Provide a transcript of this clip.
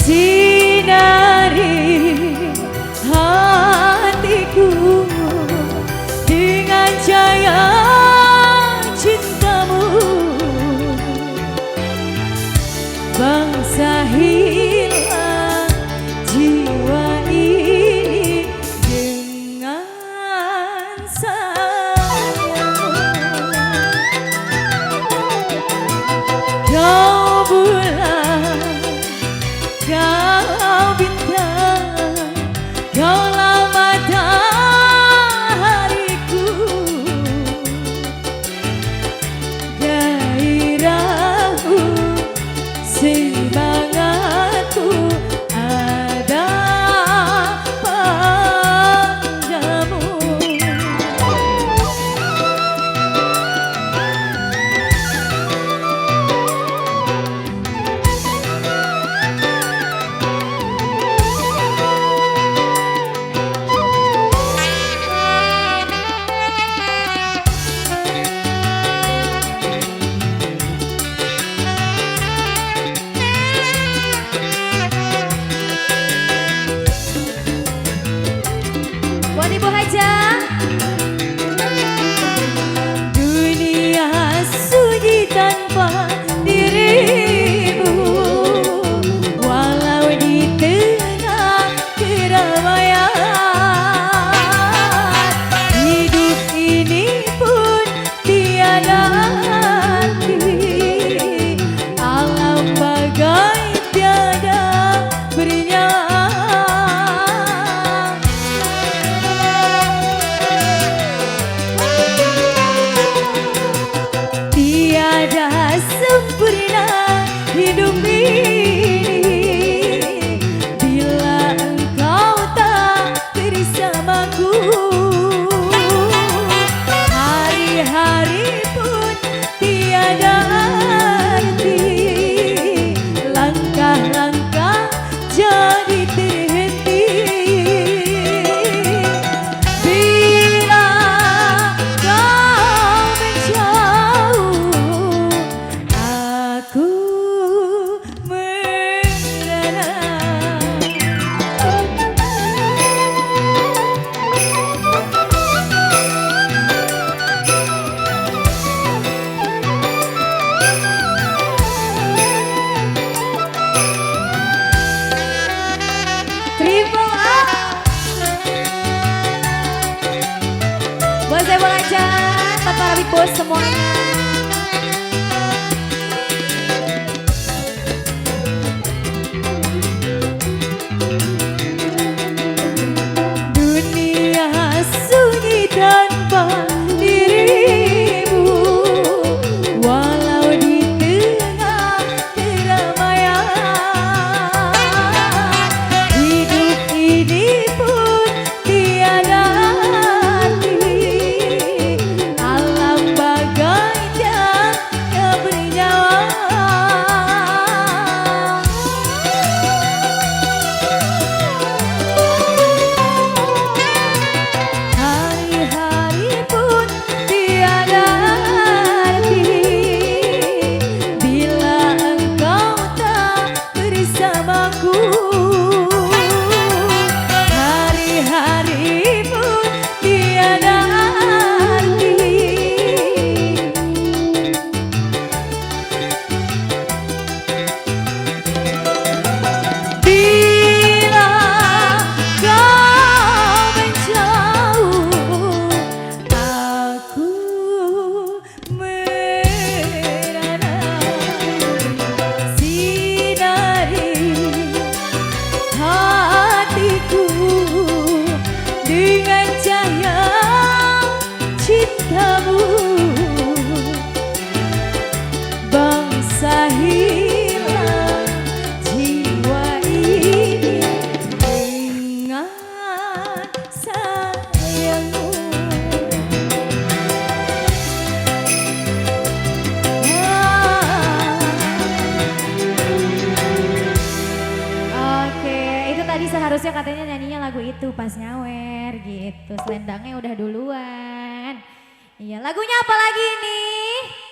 Sinari hatiku dengan cahaya cintamu, bangsa hilang jiwa ini dengan sayangmu. Kau bulan, kau bintang, kaulah matahariku, gairahku, semangatku ada padamu. Buat Ibu Haja. Dunia sunyi tanpa dirimu, walau di tengah keramaian. Hidup ini pun tiada arti, alam bagai tiada bernyawa. Tiada sempurna hidup ini bila engkau tak bersamaku. Hari-hari pun tiada arti, langkah-langkah jadi terhenti. Bila kau menjauh, aku merana. Triple A. Buat saya aja, buat para big boss semuanya. Dunia sunyi tanpa dirimu, walau di tengah keramaian. Hidup ini pun tiada arti, alam bagai tiada bernyawa. Hari-hari pun tiada arti bila engkau tak bersamaku. Hari-hari pun tiada arti. Bila kau menjauh, aku merana. Sinari hatiku dengan cahaya cintamu, bangsa hilang jiwa ini dengan sayangmu. Oke, itu tadi seharusnya katanya nyanyinya lagu itu pas nyawer gitu. Selendangnya udah duluan. Iya, lagunya apa lagi nih?